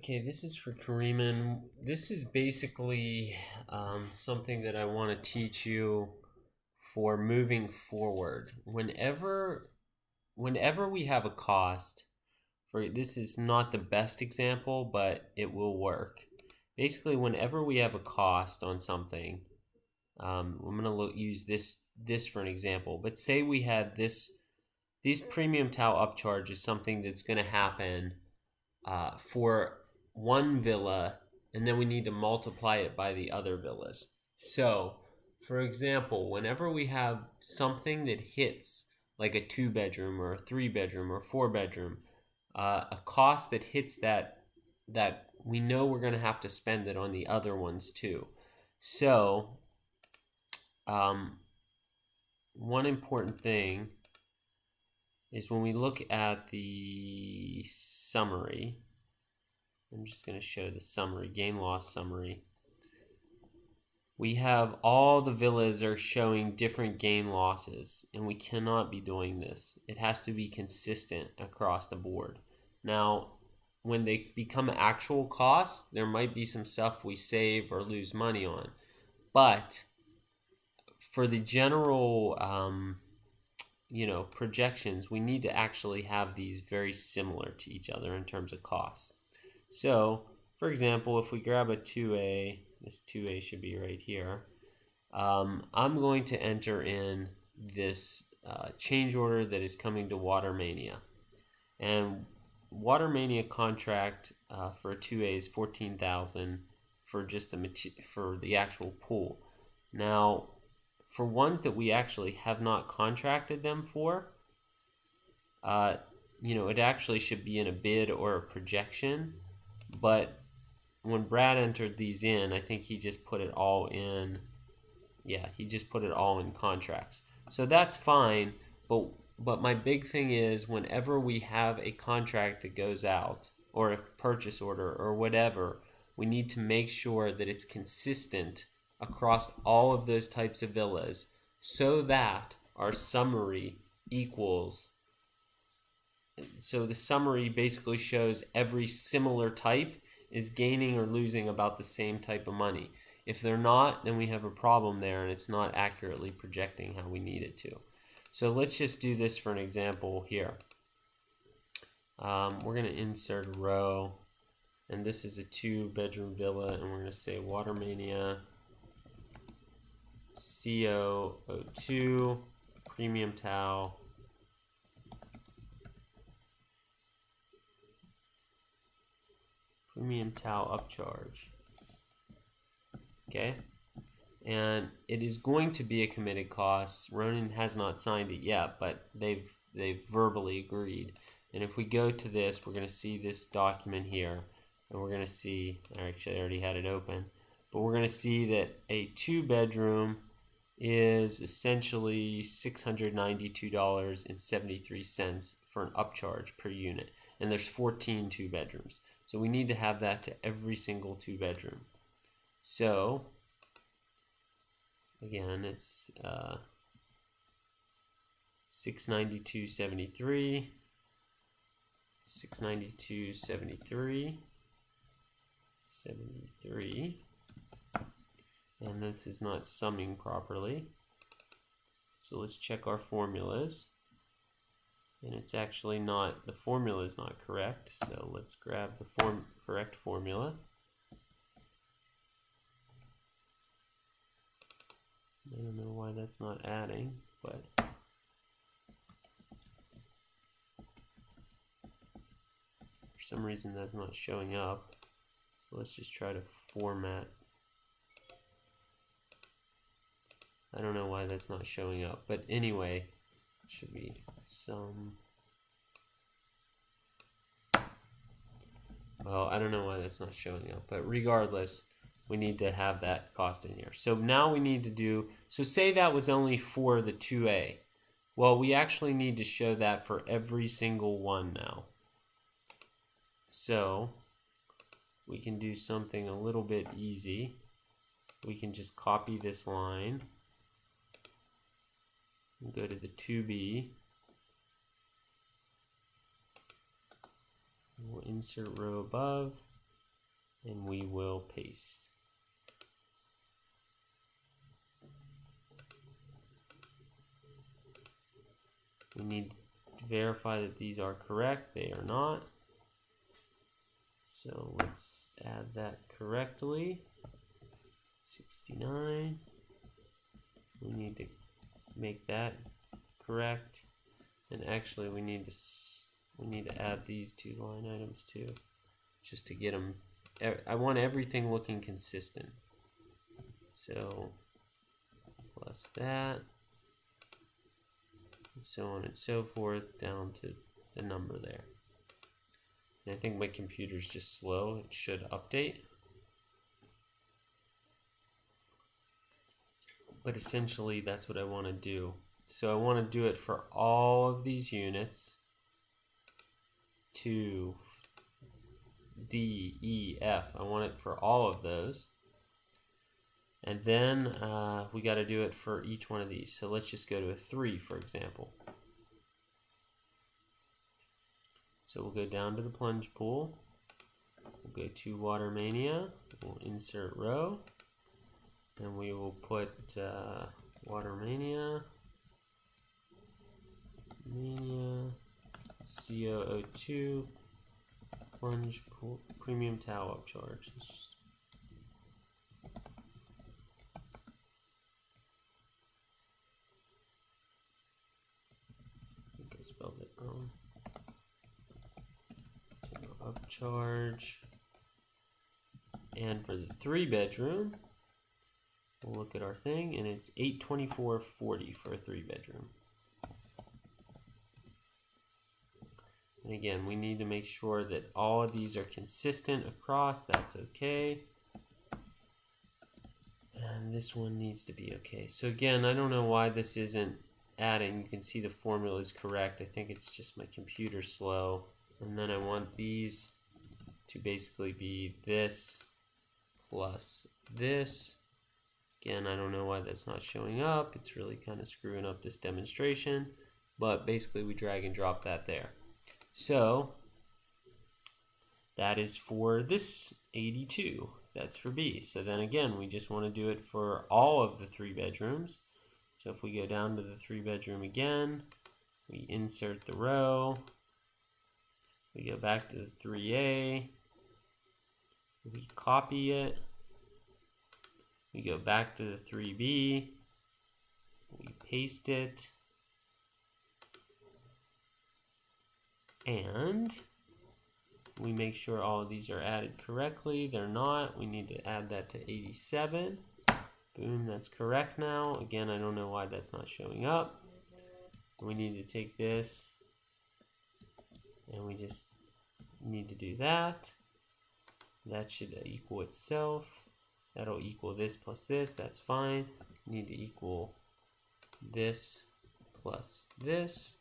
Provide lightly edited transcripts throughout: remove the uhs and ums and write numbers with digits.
Okay, this is for Kareeman. This is basically something that I want to teach you for moving forward. Whenever we have a cost, for this is not the best example, but it will work. Basically, whenever we have a cost on something, I'm going to use this for an example. But say we had these premium towel upcharge is something that's going to happen for one villa, and then we need to multiply it by the other villas. So, for example, whenever we have something that hits like a 2 bedroom or a 3 bedroom or 4 bedroom, a cost that hits that we know we're going to have to spend it on the other ones too. So, um, one important thing is when we look at the summary, I'm just going to show the summary, gain loss summary. We have all the villas are showing different gain losses, and we cannot be doing this. It has to be consistent across the board. Now, when they become actual costs, there might be some stuff we save or lose money on. But for the general, projections, we need to actually have these very similar to each other in terms of costs. So, for example, if we grab a 2A, this 2A should be right here. I'm going to enter in this change order that is coming to Watermania. And Watermania contract for a 2A is 14,000 for just for the actual pool. Now, for ones that we actually have not contracted them for, uh, it actually should be in a bid or a projection. But when Brad entered these in, I think he just put it all in. Yeah, he just put it all in contracts. So that's fine. But my big thing is whenever we have a contract that goes out or a purchase order or whatever, we need to make sure that it's consistent across all of those types of villas so that our summary equals. So the summary basically shows every similar type is gaining or losing about the same type of money. If they're not, then we have a problem there and it's not accurately projecting how we need it to. So let's just do this for an example here. We're going to insert a row, and this is a 2-bedroom villa, and we're going to say Watermania CO 02 premium towel upcharge. Okay, and it is going to be a committed cost. Ronan has not signed it yet, but they've verbally agreed. And if we go to this, we're going to see this document here, and we're going to see, actually I already had it open, but we're going to see that a 2-bedroom is essentially $692.73 for an upcharge per unit, and there's 14 2-bedrooms. So we need to have that to every single 2-bedroom. So again, it's 692.73, 692.73, 73, and this is not summing properly. So let's check our formulas. And it's actually not, the formula is not correct. So let's grab the correct formula. I don't know why that's not adding, but for some reason that's not showing up. So let's just try to format. I don't know why that's not showing up, but anyway, it should be some. Well, I don't know why that's not showing up, but regardless, we need to have that cost in here. So now we need to do, so say that was only for the 2A. Well, we actually need to show that for every single one now. So we can do something a little bit easy. We can just copy this line and go to the 2B. We'll insert row above. and we will paste. We need to verify that these are correct. They are not. So let's add that correctly. 69. We need to make that correct. And actually we need to add these two line items too, just to get them. I want everything looking consistent. So plus that, and so on and so forth down to the number there. And I think my computer's just slow. It should update. But essentially that's what I want to do. So I want to do it for all of these units. 2, D, E, F. I want it for all of those. And then we got to do it for each one of these. So let's just go to a 3, for example. So we'll go down to the plunge pool. We'll go to Watermania. We'll insert row. And we will put Watermania CO02 plunge pool premium towel upcharge. I think I spelled it wrong. Upcharge. And for the 3-bedroom, we'll look at our thing, and it's $824.40 for a 3-bedroom. And again, we need to make sure that all of these are consistent across. That's okay. And this one needs to be okay. So again, I don't know why this isn't adding. You can see the formula is correct. I think it's just my computer's slow. And then I want these to basically be this plus this. Again, I don't know why that's not showing up. It's really kind of screwing up this demonstration. But basically we drag and drop that there. So that is for this 82. That's for B. So then again, we just want to do it for all of the 3 bedrooms. So if we go down to the 3-bedroom again, we insert the row. We go back to the 3A. We copy it. We go back to the 3B. We paste it. And we make sure all of these are added correctly. They're not. We need to add that to 87. Boom, that's correct now. Again, I don't know why that's not showing up. We need to take this and we just need to do that. That should equal itself. That'll equal this plus this. That's fine. We need to equal this plus this.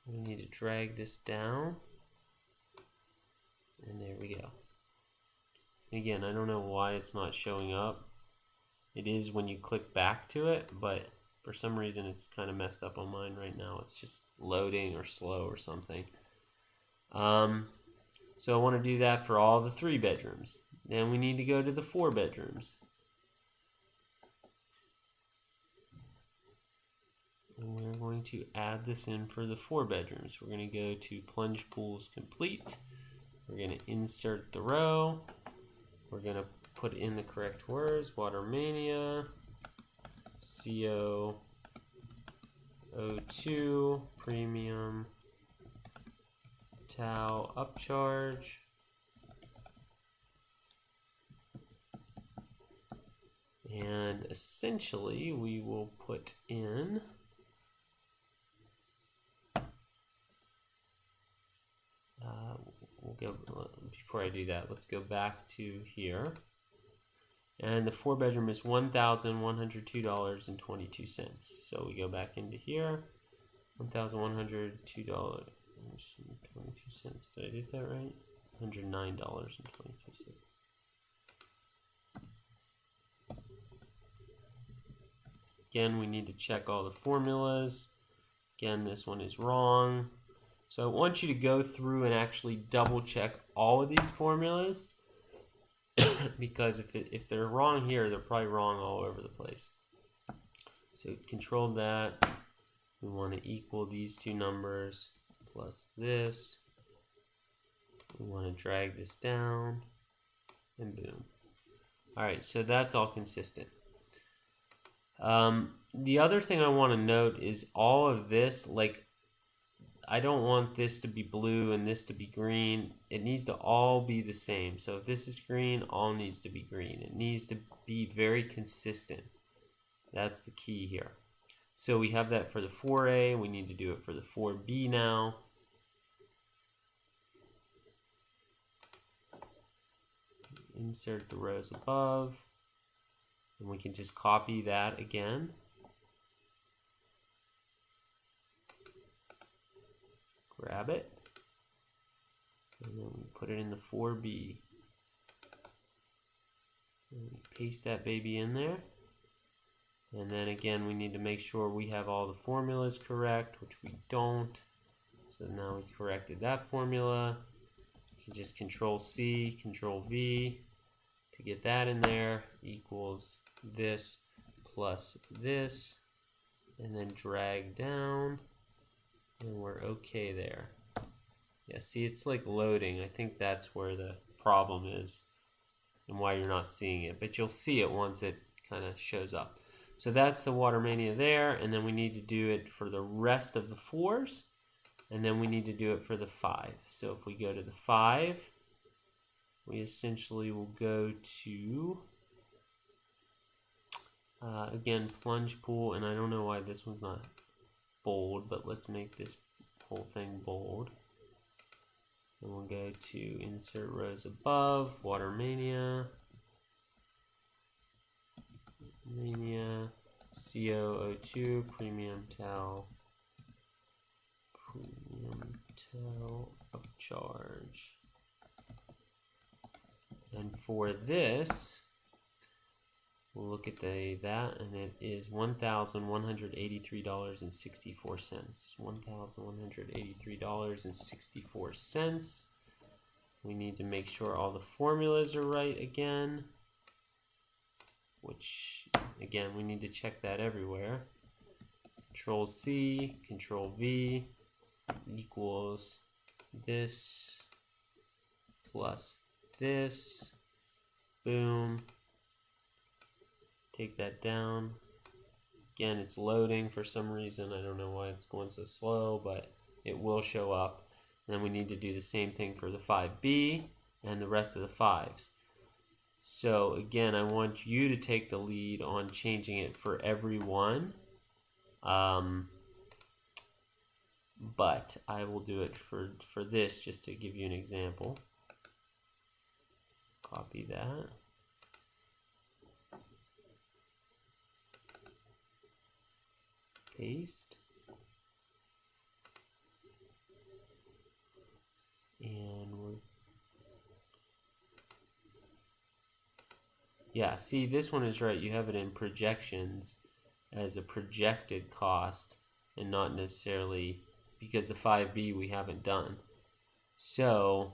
We need to drag this down. And there we go. Again, I don't know why it's not showing up. It is when you click back to it, but for some reason it's kind of messed up on mine right now. It's just loading or slow or something. So I want to do that for all the 3 bedrooms. Then we need to go to the 4 bedrooms. And we're going to add this in for the 4 bedrooms. We're going to go to plunge pools complete. We're going to insert the row. We're going to put in the correct words. Watermania CO02 premium towel upcharge. And essentially we will put in before I do that, let's go back to here. And the 4-bedroom is $1,102.22. So we go back into here. $1,102.22. Did I get that right? $109.22. Again, we need to check all the formulas. Again, this one is wrong. So I want you to go through and actually double check all of these formulas because if they're wrong here, they're probably wrong all over the place. So control that. We want to equal these two numbers plus this. We want to drag this down, and boom. All right, so that's all consistent. The other thing I want to note is all of this, like, I don't want this to be blue and this to be green. It needs to all be the same. So if this is green, all needs to be green. It needs to be very consistent. That's the key here. So we have that for the 4A. We need to do it for the 4B now. Insert the rows above. And we can just copy that again. Grab it. And then we put it in the 4B. And we paste that baby in there. And then again, we need to make sure we have all the formulas correct, which we don't. So now we corrected that formula. You can just Control C, Control V to get that in there, equals this plus this, and then drag down, and we're okay there. Yeah, see, it's like loading. I think that's where the problem is and why you're not seeing it, but you'll see it once it kind of shows up. So that's the Watermania there, and then we need to do it for the rest of the 4s, and then we need to do it for the 5. So if we go to the 5, we essentially will go to, again, plunge pool, and I don't know why this one's not bold, but let's make this whole thing bold. And we'll go to insert rows above, Watermania. Mania CO02 premium towel upcharge. And for this, we'll look at that, and it is $1,183.64. $1,183.64. We need to make sure all the formulas are right again, which again we need to check that everywhere. Control C, Control V equals this plus this. Boom. Take that down. Again, it's loading for some reason. I don't know why it's going so slow, but it will show up. And then we need to do the same thing for the 5B and the rest of the 5s. So again, I want you to take the lead on changing it for every one. But I will do it for this just to give you an example. Copy that. Paste. And yeah, see, this one is right. You have it in projections as a projected cost and not necessarily because the 5B we haven't done. So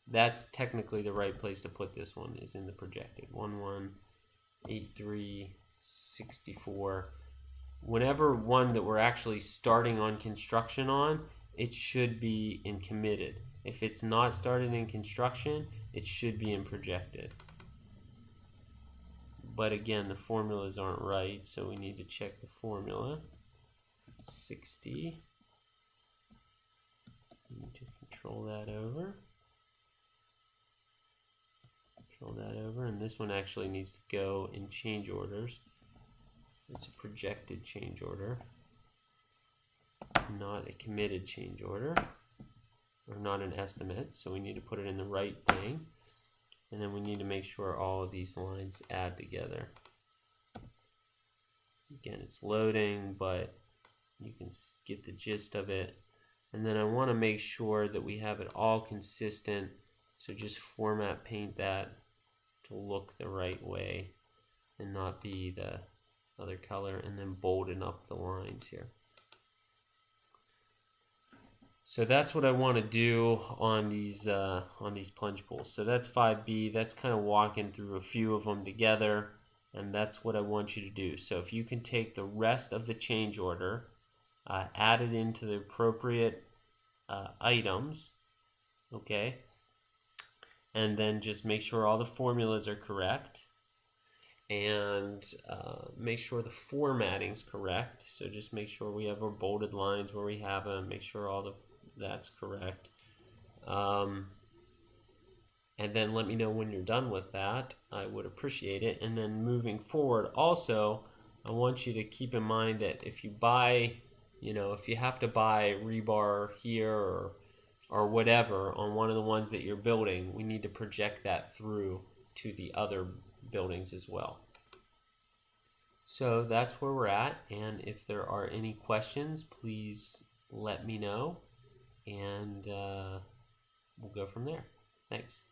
that's technically the right place to put this one, is in the projected. 118364. Whenever one that we're actually starting on construction on, it should be in committed. If it's not started in construction, it should be in projected. But again, the formulas aren't right, so we need to check the formula. 60. We need to control that over. Control that over, and this one actually needs to go in change orders. It's a projected change order, not a committed change order, or not an estimate, so we need to put it in the right thing. And then we need to make sure all of these lines add together. Again, it's loading, but you can get the gist of it. And then I want to make sure that we have it all consistent, so just format paint that to look the right way and not be the other color, and then bolden up the lines here. So that's what I want to do on these plunge pools. So that's 5B. That's kind of walking through a few of them together, and that's what I want you to do. So if you can take the rest of the change order, add it into the appropriate items, okay, and then just make sure all the formulas are correct, and make sure the formatting's correct. So just make sure we have our bolded lines where we have them. Make sure that's correct. And then let me know when you're done with that. I would appreciate it. And then moving forward, also, I want you to keep in mind that if you buy, if you have to buy rebar here or whatever on one of the ones that you're building, we need to project that through to the other buildings as well. So that's where we're at, and if there are any questions, please let me know, and we'll go from there. Thanks.